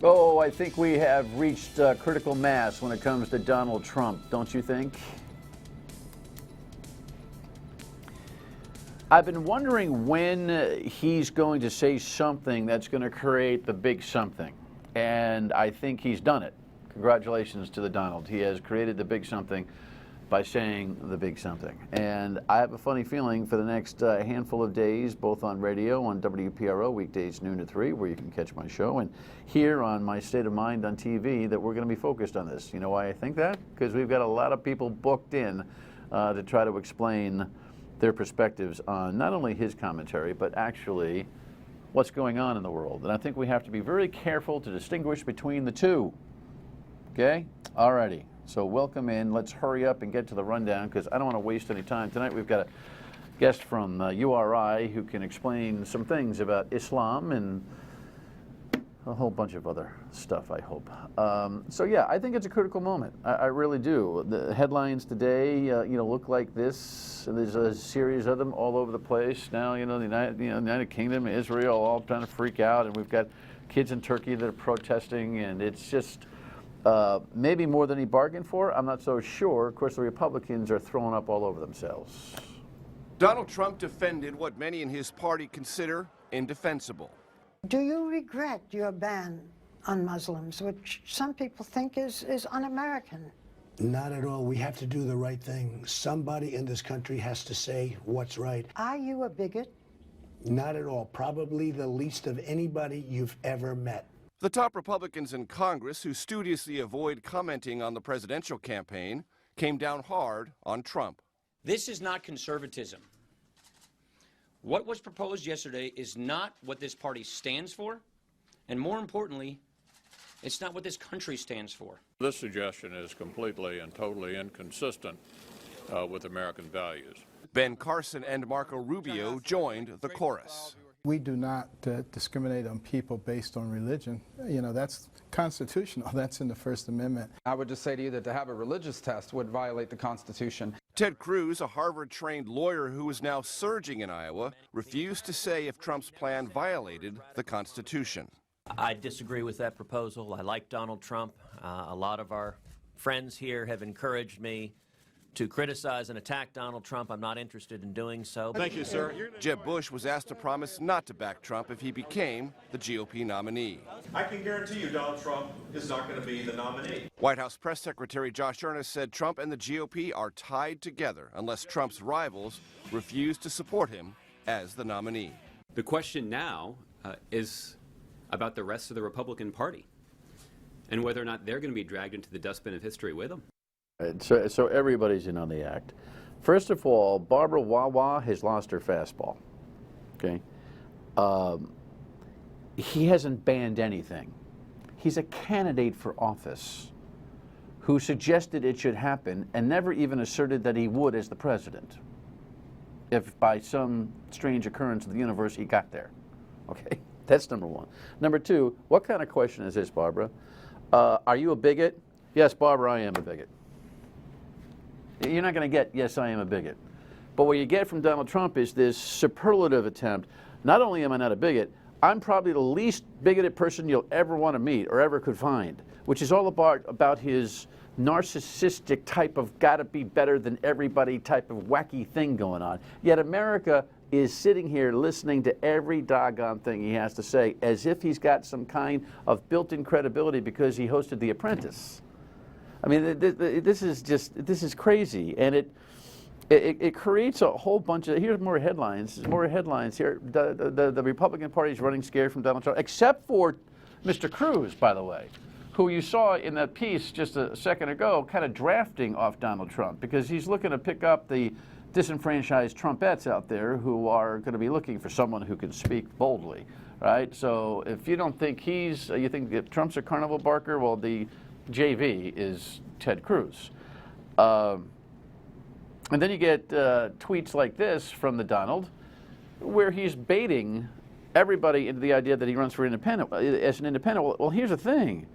Oh, I think we have reached critical mass when it comes to Donald Trump, don't you think? I've been wondering when he's going to say something that's going to create the big something, and I think he's done it. Congratulations to the Donald. He has created the big something by saying the big something. And I have a funny feeling for the next handful of days, both on radio, on WPRO, weekdays noon to 3, where you can catch my show, and here on My State of Mind on TV, that we're going to be focused on this. You know why I think that? Because we've got a lot of people booked in to try to explain their perspectives on not only his commentary, but actually what's going on in the world. And I think we have to be very careful to distinguish between the two. Okay? Alrighty. So welcome in. Let's hurry up and get to the rundown because I don't want to waste any time. Tonight we've got a guest from URI who can explain some things about Islam and a whole bunch of other stuff, I hope. So yeah, I think it's a critical moment. I really do. The headlines today, look like this. There's a series of them all over the place now. The United Kingdom, Israel, all trying to freak out, and we've got kids in Turkey that are protesting, and it's just maybe more than he bargained for. I'm not so sure. Of course, the Republicans are throwing up all over themselves. Donald Trump defended what many in his party consider indefensible. Do you regret your ban on Muslims, which some people think is un-American? Not at all. We have to do the right thing. Somebody in this country has to say what's right. Are you a bigot? Not at all. Probably the least of anybody you've ever met. The top Republicans in Congress, who studiously avoid commenting on the presidential campaign, came down hard on Trump. This is not conservatism. What was proposed yesterday is not what this party stands for, and more importantly, it's not what this country stands for. This suggestion is completely and totally inconsistent with American values. Ben Carson and Marco Rubio joined the chorus. We do not discriminate on people based on religion. That's constitutional. That's in the First Amendment. I would just say to you that to have a religious test would violate the Constitution. Ted Cruz, a Harvard-trained lawyer who is now surging in Iowa, refused to say if Trump's plan violated the Constitution. I disagree with that proposal. I like Donald Trump. A lot of our friends here have encouraged me to criticize and attack Donald Trump. I'm not interested in doing so. Thank you, sir. Jeb Bush was asked to promise not to back Trump if he became the GOP nominee. I can guarantee you Donald Trump is not going to be the nominee. White House Press Secretary Josh Earnest said Trump and the GOP are tied together unless Trump's rivals refuse to support him as the nominee. The question now is about the rest of the Republican Party and whether or not they're going to be dragged into the dustbin of history with them. So everybody's in on the act. First of all, Barbara Wawa has lost her fastball. Okay, he hasn't banned anything. He's a candidate for office who suggested it should happen and never even asserted that he would as the president if by some strange occurrence of the universe he got there. Okay, that's number one. Number two, what kind of question is this, Barbara? Are you a bigot? Yes, Barbara, I am a bigot. You're not going to get, yes, I am a bigot. But what you get from Donald Trump is this superlative attempt. Not only am I not a bigot, I'm probably the least bigoted person you'll ever want to meet or ever could find, which is all about his narcissistic type of gotta be better than everybody type of wacky thing going on. Yet America is sitting here listening to every doggone thing he has to say as if he's got some kind of built-in credibility because he hosted The Apprentice. I mean, this is crazy, and it creates a whole bunch of, here's more headlines here. The Republican Party is running scared from Donald Trump, except for Mr. Cruz, by the way, who you saw in that piece just a second ago kind of drafting off Donald Trump because he's looking to pick up the disenfranchised Trumpettes out there who are going to be looking for someone who can speak boldly, right? So if you don't think you think if Trump's a carnival barker, well, the JV is Ted Cruz. And then you get tweets like this from the Donald, where he's baiting everybody into the idea that he runs for independent as an independent. Well, here's the thing.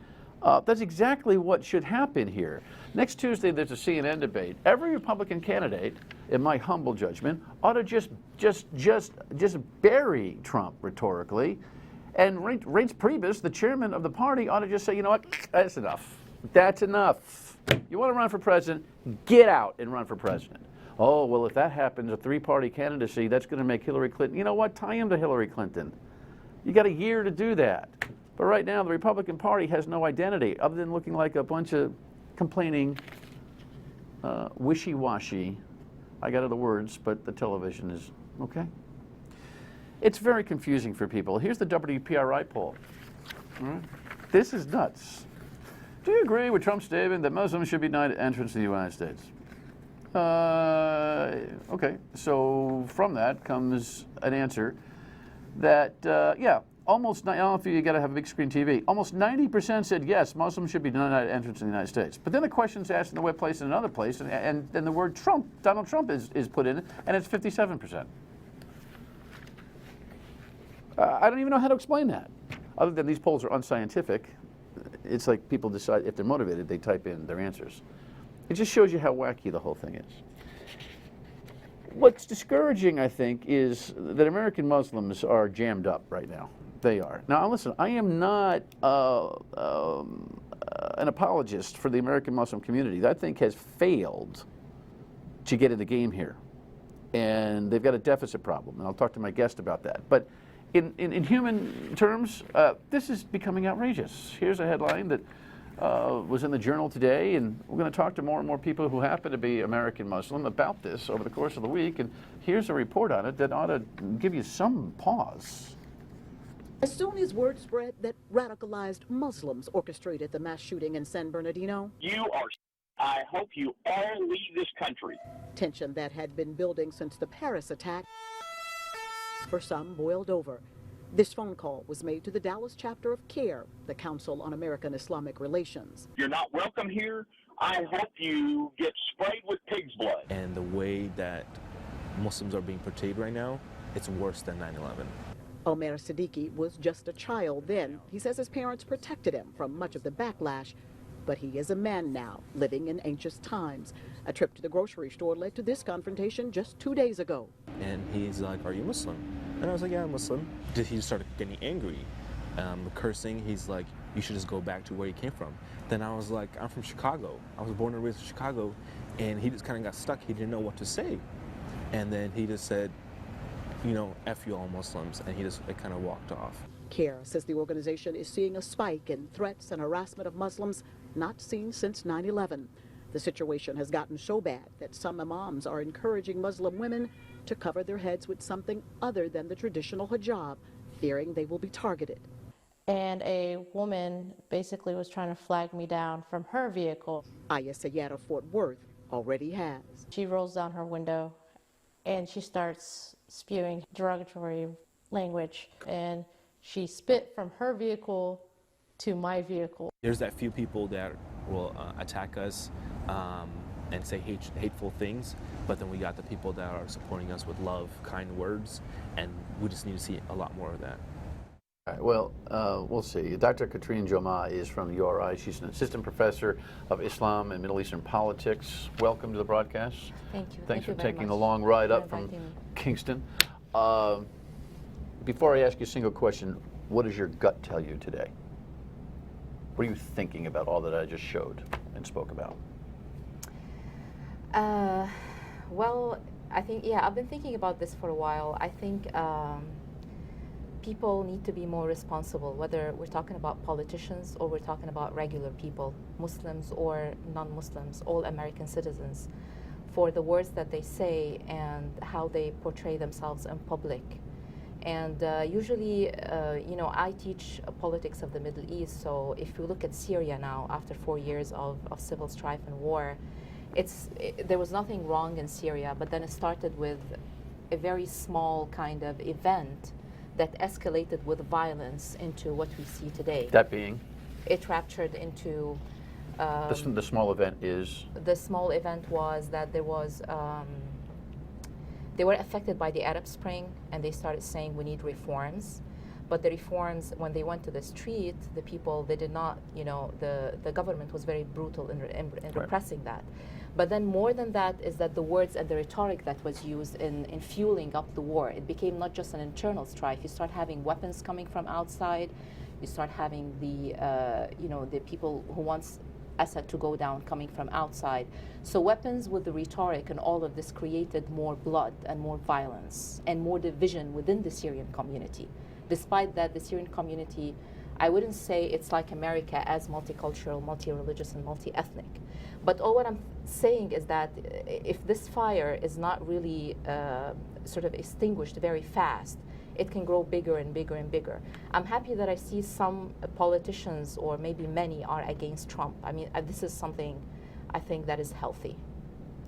That's exactly what should happen here. Next Tuesday, there's a CNN debate. Every Republican candidate, in my humble judgment, ought to just bury Trump rhetorically And Reince Priebus, the chairman of the party, ought to just say, you know what, that's enough. That's enough. You want to run for president, get out and run for president. Oh, well, if that happens, a three-party candidacy, that's going to make Hillary Clinton. You know what? Tie him to Hillary Clinton. You got a year to do that. But right now, the Republican Party has no identity other than looking like a bunch of complaining, wishy-washy. I got other words, but the television is okay. It's very confusing for people. Here's the WPRI poll. This is nuts. Do you agree with Trump's statement that Muslims should be denied entrance to the United States? Okay, so from that comes an answer that, yeah, almost, I don't know if you got to have a big screen TV, almost 90% said yes, Muslims should be denied entrance in the United States. But then the question's asked in the web place in another place, and then the word Trump, Donald Trump is put in, and it's 57%. I don't even know how to explain that. Other than these polls are unscientific, it's like people decide, if they're motivated, they type in their answers. It just shows you how wacky the whole thing is. What's discouraging, I think, is that American Muslims are jammed up right now. They are. Now, listen, I am not an apologist for the American Muslim community. That thing has failed to get in the game here. And they've got a deficit problem, and I'll talk to my guest about that. But in human terms, this is becoming outrageous. Here's a headline that was in the Journal today, and we're going to talk to more and more people who happen to be American Muslim about this over the course of the week, and here's a report on it that ought to give you some pause. As soon as word spread that radicalized Muslims orchestrated the mass shooting in San Bernardino, I hope you all leave this country. Tension that had been building since the Paris attack, for some, boiled over. This phone call was made to the Dallas chapter of CARE, the Council on American Islamic Relations. You're not welcome here. I hope you get sprayed with pig's blood. And the way that Muslims are being portrayed right now, it's worse than 9/11. Omer Siddiqui was just a child then. He says his parents protected him from much of the backlash, but he is a man now, living in anxious times. A trip to the grocery store led to this confrontation just 2 days ago. And he's like, "Are you Muslim?" And I was like, "Yeah, I'm Muslim." He started getting angry, cursing. He's like, "You should just go back to where you came from." Then I was like, "I'm from Chicago. I was born and raised in Chicago." And he just kind of got stuck. He didn't know what to say. And then he just said, you know, "F you all Muslims," and he just kind of walked off. CARE says the organization is seeing a spike in threats and harassment of Muslims not seen since 9/11. The situation has gotten so bad that some imams are encouraging Muslim women to cover their heads with something other than the traditional hijab, fearing they will be targeted. And a woman basically was trying to flag me down from her vehicle. Aya Sayed of Fort Worth already has. She rolls down her window and she starts spewing derogatory language, and she spit from her vehicle to my vehicle. There's that few people that will attack us and say hateful things, but then we got the people that are supporting us with love, kind words, and we just need to see a lot more of that. All right, well, we'll see. Dr. Katrin Jomaa is from the URI. She's an assistant professor of Islam and Middle Eastern politics. Welcome to the broadcast. Thank you. Thanks for very taking much the long ride for up from inviting me. Kingston. Before I ask you a single question, what does your gut tell you today? What are you thinking about all that I just showed and spoke about? Well, I think, yeah, I've been thinking about this for a while. I think people need to be more responsible, whether we're talking about politicians or we're talking about regular people, Muslims or non-Muslims, all American citizens, for the words that they say and how they portray themselves in public. And usually, you know, I teach politics of the Middle East, so if you look at Syria now, after 4 years of civil strife and war, there was nothing wrong in Syria, but then it started with a very small kind of event that escalated with violence into what we see today. That being? It ruptured into... the small event is? The small event was that there was... they were affected by the Arab Spring, and they started saying we need reforms. But the reforms, when they went to the street, the people, they did not, the government was very brutal in repressing that. But then more than that is that the words and the rhetoric that was used in fueling up the war, it became not just an internal strife. You start having weapons coming from outside. You start having the people who wants Assad to go down coming from outside. So weapons with the rhetoric and all of this created more blood and more violence and more division within the Syrian community. Despite that, the Syrian community, I wouldn't say it's like America as multicultural, multi-religious, and multi-ethnic. But all what I'm saying is that if this fire is not really sort of extinguished very fast, it can grow bigger and bigger and bigger. I'm happy that I see some politicians, or maybe many, are against Trump. I mean, this is something I think that is healthy,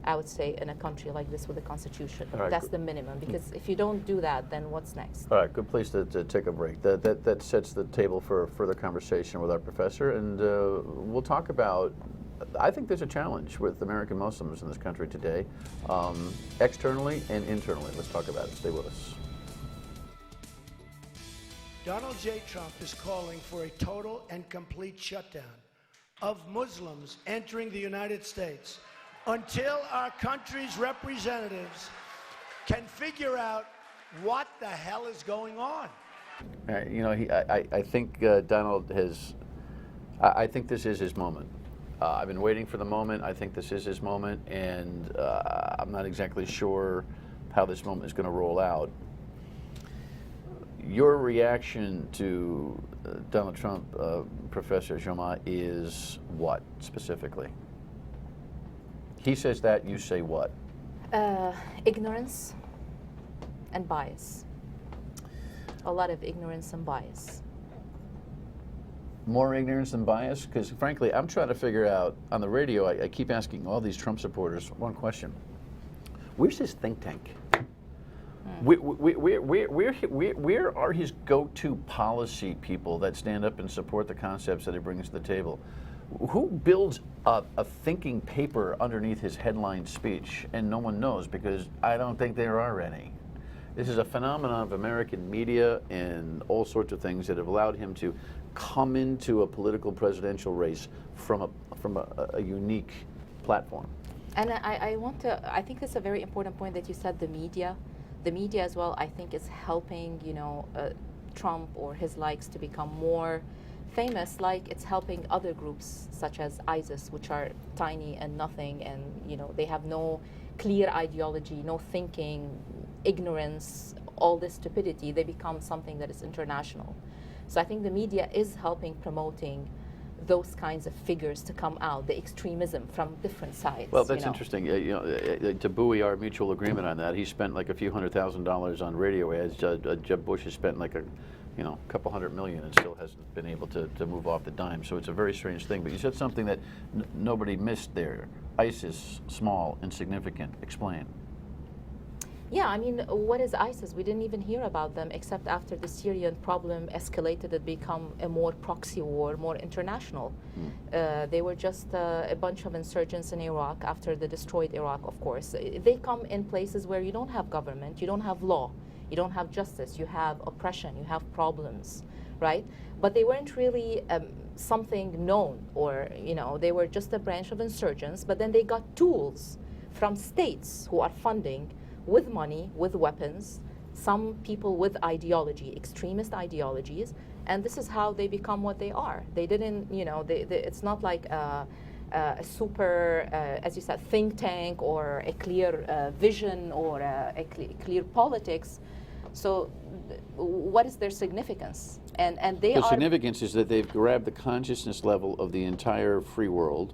I would say, in a country like this with a constitution. Right. That's the minimum, because if you don't do that, then what's next? All right, good place to take a break. That sets the table for further conversation with our professor, and we'll talk about, I think there's a challenge with American Muslims in this country today, externally and internally. Let's talk about it. Stay with us. Donald J. Trump is calling for a total and complete shutdown of Muslims entering the United States until our country's representatives can figure out what the hell is going on. I think Donald has, I think this is his moment. I've been waiting for the moment. I think this is his moment, and I'm not exactly sure how this moment is going to roll out. Your reaction to Donald Trump, Professor Jomaa, is what specifically? He says that, you say what? Ignorance and bias. A lot of ignorance and bias. More ignorance than bias? Because frankly, I'm trying to figure out, on the radio, I keep asking all these Trump supporters one question. Where's his think tank? Where are his go-to policy people that stand up and support the concepts that he brings to the table? Who builds a thinking paper underneath his headline speech? And no one knows, because I don't think there are any. This is a phenomenon of American media and all sorts of things that have allowed him to come into a political presidential race from a unique platform. And I think that's a very important point that you said, the media. The media as well, I think, is helping, Trump or his likes to become more famous, like it's helping other groups such as ISIS, which are tiny and nothing, and they have no clear ideology, no thinking, ignorance, all this stupidity. They become something that is international. So I think the media is helping promoting those kinds of figures to come out, the extremism from different sides. Well, that's interesting. To buoy our mutual agreement on that, he spent like a few $100,000 on radio ads. Jeb Bush has spent like a couple $100 million and still hasn't been able to move off the dime. So it's a very strange thing. But you said something that nobody missed there. ISIS, small, insignificant. Explain. Yeah, I mean, what is ISIS? We didn't even hear about them except after the Syrian problem escalated, it became a more proxy war, more international. They were just a bunch of insurgents in Iraq after they destroyed Iraq, of course. They come in places where you don't have government, you don't have law, you don't have justice, you have oppression, you have problems, right? But they weren't really something known, or, they were just a branch of insurgents, but then they got tools from states who are funding with money, with weapons, some people with ideology, extremist ideologies, and this is how they become what they are. They didn't, it's not like a super, as you said, think tank or a clear vision or a clear politics. So what is their significance? And they the significance is that they've grabbed the consciousness level of the entire free world.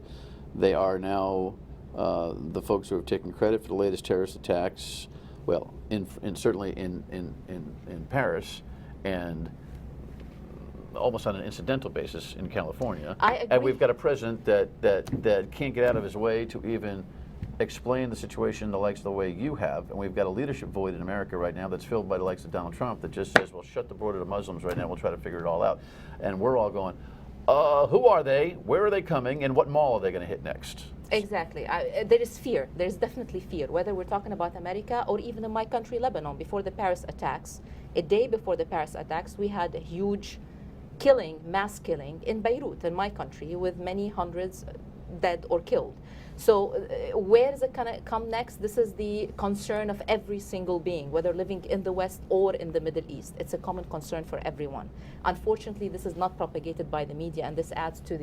They are now the folks who have taken credit for the latest terrorist attacks, well, certainly in Paris, and almost on an incidental basis in California. I agree. And we've got a president that can't get out of his way to even explain the situation the likes of the way you have, and we've got a leadership void in America right now that's filled by the likes of Donald Trump that just says, well, shut the border to Muslims right now, we'll try to figure it all out. And we're all going, who are they, where are they coming, and what mall are they going to hit next? Exactly. There is fear. There's definitely fear, whether we're talking about America or even in my country, Lebanon. Before the Paris attacks, A day before the Paris attacks, we had a huge killing, mass killing in Beirut, in my country, with many hundreds dead or killed. So where is it going to come next? This is the concern of every single being, whether living in the West or in the Middle East. It's a common concern for everyone. Unfortunately, this is not propagated by the media, and this adds to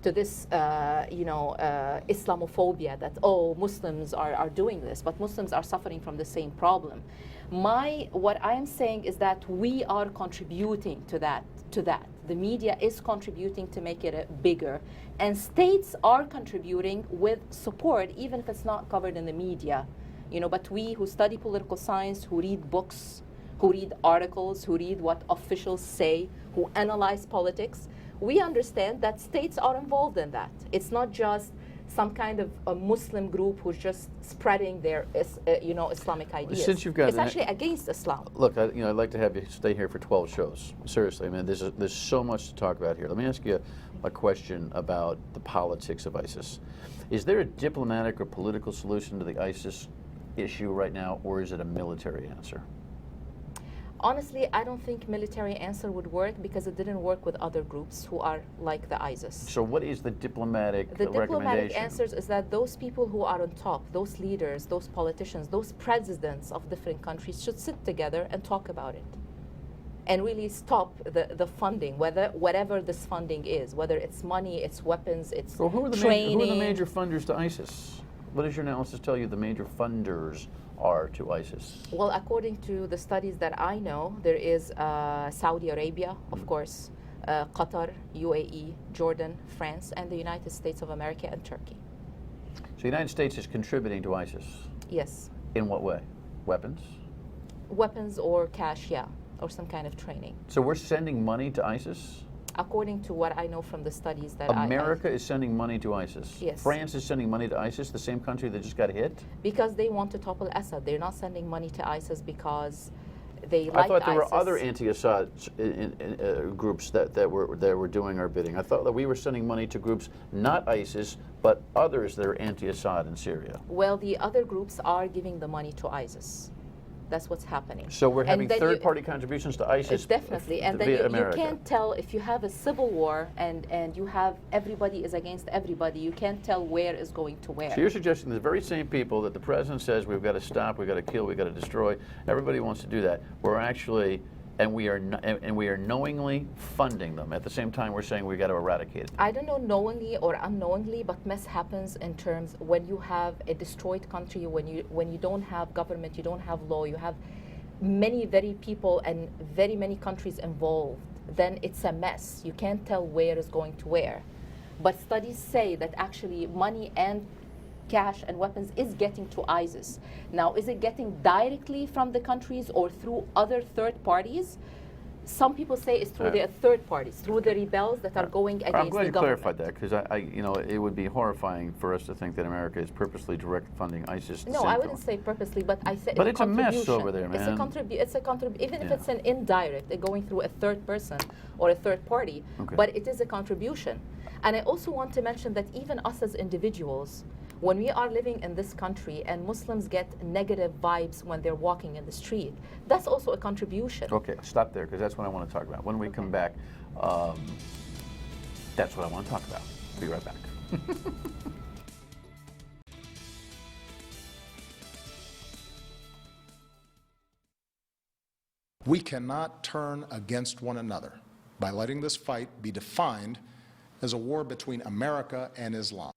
this Islamophobia that, oh, Muslims are doing this, but Muslims are suffering from the same problem. What I am saying is that we are contributing to that. The media is contributing to make it bigger, and states are contributing with support, even if it's not covered in the media. But we who study political science, who read books, who read articles, who read what officials say, who analyze politics, we understand that states are involved in that. It's not just some kind of a Muslim group who's just spreading their, Islamic ideas. Since you've got it's actually against Islam. Look, I'd like to have you stay here for 12 shows. Seriously, I mean, there's so much to talk about here. Let me ask you a question about the politics of ISIS. Is there a diplomatic or political solution to the ISIS issue right now, or is it a military answer? Honestly, I don't think military answer would work because it didn't work with other groups who are like the ISIS. So what is the diplomatic The recommendation? diplomatic answers is that those people who are on top, those leaders, those politicians, those presidents of different countries should sit together and talk about it. And really stop the funding, whatever this funding is, whether it's money, it's weapons, it's Well, who are the training. major funders to ISIS? What does your analysis tell you the major funders are to ISIS? Well, according to the studies that I know, there is Saudi Arabia, of course, Qatar, UAE, Jordan, France, and the United States of America and Turkey. So the United States is contributing to ISIS? Yes. In what way? Weapons? Weapons or cash, yeah, or some kind of training. So we're sending money to ISIS? According to what I know from the studies that America is sending money to ISIS? Yes. France is sending money to ISIS, the same country that just got hit? Because they want to topple Assad. They're not sending money to ISIS because they like I thought there ISIS. were other anti-Assad groups that were doing our bidding. I thought that we were sending money to groups, not ISIS, but others that are anti-Assad in Syria. Well, the other groups are giving the money to ISIS. That's what's happening. So we're having third-party contributions to ISIS definitely, and then via you can't tell if you have a civil war and you have everybody is against everybody, you can't tell where is going to where. So you're suggesting the very same people that the president says we've got to stop, we've got to kill, we've got to destroy, everybody wants to do that. We're actually, and we are knowingly funding them. At the same time, we're saying we've got to eradicate it. I don't know knowingly or unknowingly, but mess happens in terms when you have a destroyed country, when you don't have government, you don't have law, you have many very people and very many countries involved, then it's a mess. You can't tell where is going to where. But studies say that actually money and cash and weapons is getting to ISIS. Now, is it getting directly from the countries or through other third parties? Some people say it's through the third parties, through the rebels that are going against the government. I'm glad you clarified that, because it would be horrifying for us to think that America is purposely direct funding ISIS. No, I wouldn't say purposely, but I say but it's a mess over there, man. It's a contribution, even if it's an indirect, going through a third person or a third party, but it is a contribution. And I also want to mention that even us as individuals, when we are living in this country and Muslims get negative vibes when they're walking in the street, that's also a contribution. Okay, stop there, because that's what I want to talk about. When we come back, that's what I want to talk about. Be right back. We cannot turn against one another by letting this fight be defined as a war between America and Islam.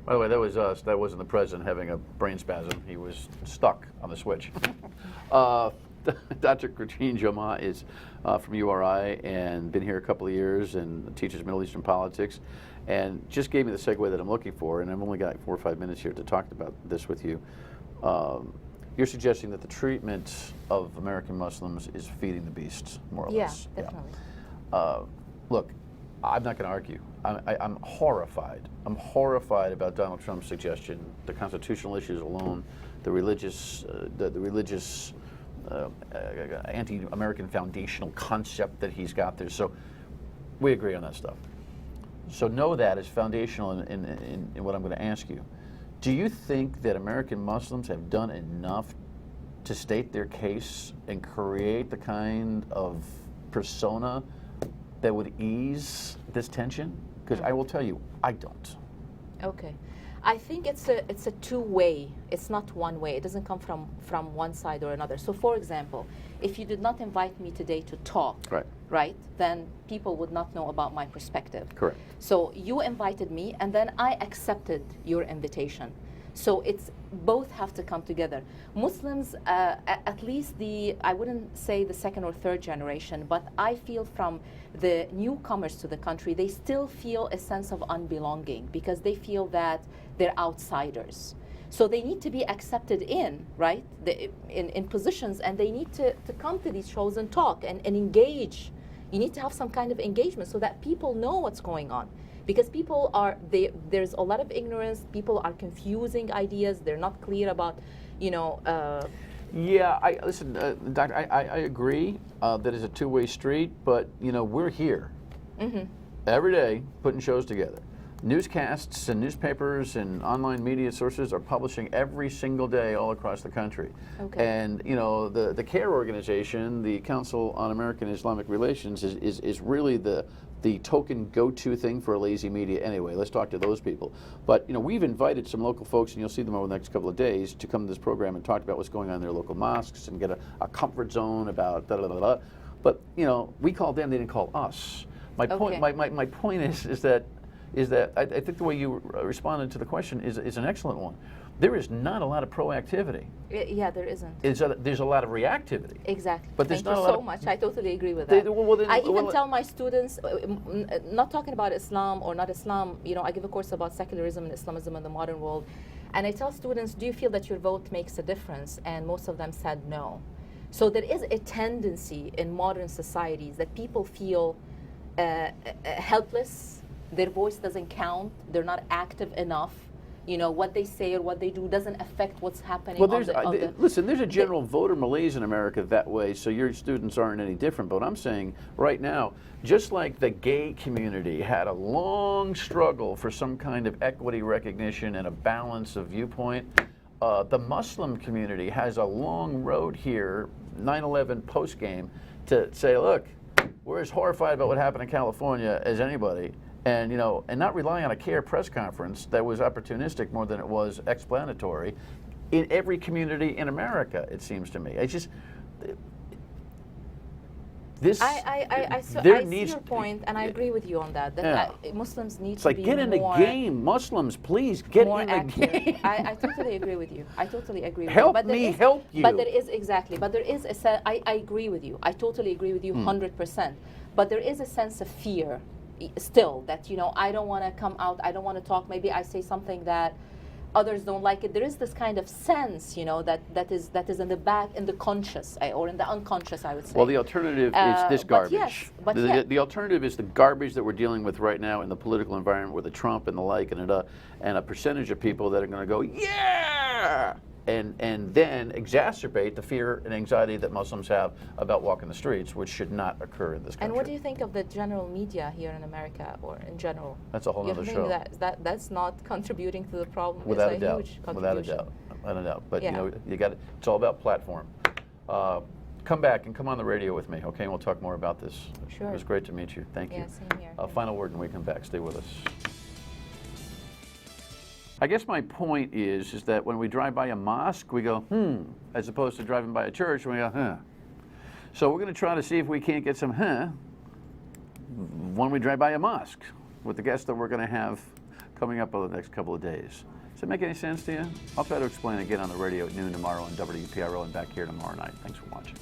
By the way, that was us. That wasn't the president having a brain spasm. He was stuck on the switch. Dr. Katrin Jomaa is from URI and been here a couple of years and teaches Middle Eastern politics, and just gave me the segue that I'm looking for, and I've only got 4 or 5 minutes here to talk about this with you. You're suggesting that the treatment of American Muslims is feeding the beast, more or less. Yeah, definitely. Look, I'm not going to argue. I'm horrified. I'm horrified about Donald Trump's suggestion, the constitutional issues alone, the religious anti-American foundational concept that he's got there. So we agree on that stuff. So know that is foundational in what I'm going to ask you. Do you think that American Muslims have done enough to state their case and create the kind of persona that would ease this tension? Because I will tell you, I don't. Okay. I think it's a two-way. It's not one way. It doesn't come from one side or another. So, for example, if you did not invite me today to talk, right, then people would not know about my perspective. Correct. So you invited me, and then I accepted your invitation. So it's both have to come together. Muslims, at least I wouldn't say the second or third generation, but I feel from the newcomers to the country, they still feel a sense of unbelonging because they feel that they're outsiders. So they need to be accepted in, right, in positions, and they need to come to these shows and talk and engage. You need to have some kind of engagement so that people know what's going on. Because people there's a lot of ignorance, people are confusing ideas, they're not clear about, Yeah, listen, Doctor, I agree that it's a two-way street, but, we're here every day putting shows together. Newscasts and newspapers and online media sources are publishing every single day all across the country. Okay. And, the CARE organization, the Council on American Islamic Relations, is really the token go-to thing for lazy media anyway. Let's talk to those people. But, we've invited some local folks, and you'll see them over the next couple of days, to come to this program and talk about what's going on in their local mosques and get a comfort zone about da-da-da-da. But, we called them, they didn't call us. My point is that I think the way you responded to the question is an excellent one. There is not a lot of proactivity. Yeah, there isn't. There's a lot of reactivity. Exactly. But there's Thank not you a lot so of, much. I totally agree with that. I even tell my students, not talking about Islam or not Islam, I give a course about secularism and Islamism in the modern world, and I tell students, do you feel that your vote makes a difference? And most of them said no. So there is a tendency in modern societies that people feel helpless, their voice doesn't count, they're not active enough. What they say or what they do doesn't affect what's happening. Well, listen, there's a general voter malaise in America that way, so your students aren't any different. But what I'm saying right now, just like the gay community had a long struggle for some kind of equity recognition and a balance of viewpoint, the Muslim community has a long road here, 9/11 post-game, to say, look, we're as horrified about what happened in California as anybody. And and not rely on a CARE press conference that was opportunistic more than it was explanatory in every community in America, it seems to me. It's just this. I see your point, and I agree with you on that. Muslims need to be get in more, the game. Muslims, please get in the game. I totally agree with you. I totally agree with help you. Help you. But there is But there is I agree with you. I totally agree with you 100%. But there is a sense of fear. Still, that I don't want to come out, I don't want to talk, maybe I say something that others don't like it. There is this kind of sense, that is in the conscious or in the unconscious, I would say. Well, the alternative is this garbage. The alternative is the garbage that we're dealing with right now in the political environment with the Trump and the like, and a percentage of people that are going to go, yeah, and then exacerbate the fear and anxiety that Muslims have about walking the streets, which should not occur in this country. And what do you think of the general media here in America, or in general? That's a whole other show. That's not contributing to the problem. Without it's a doubt. Huge contribution. Without a doubt. But you got it's all about platform. Come back and come on the radio with me, okay? And we'll talk more about this. Sure. It was great to meet you. Thank you. Yeah, same here. Final word when we come back. Stay with us. I guess my point is that when we drive by a mosque, we go, as opposed to driving by a church, we go, So we're going to try to see if we can't get some, when we drive by a mosque with the guests that we're going to have coming up over the next couple of days. Does it make any sense to you? I'll try to explain again on the radio at noon tomorrow on WPRO and back here tomorrow night. Thanks for watching.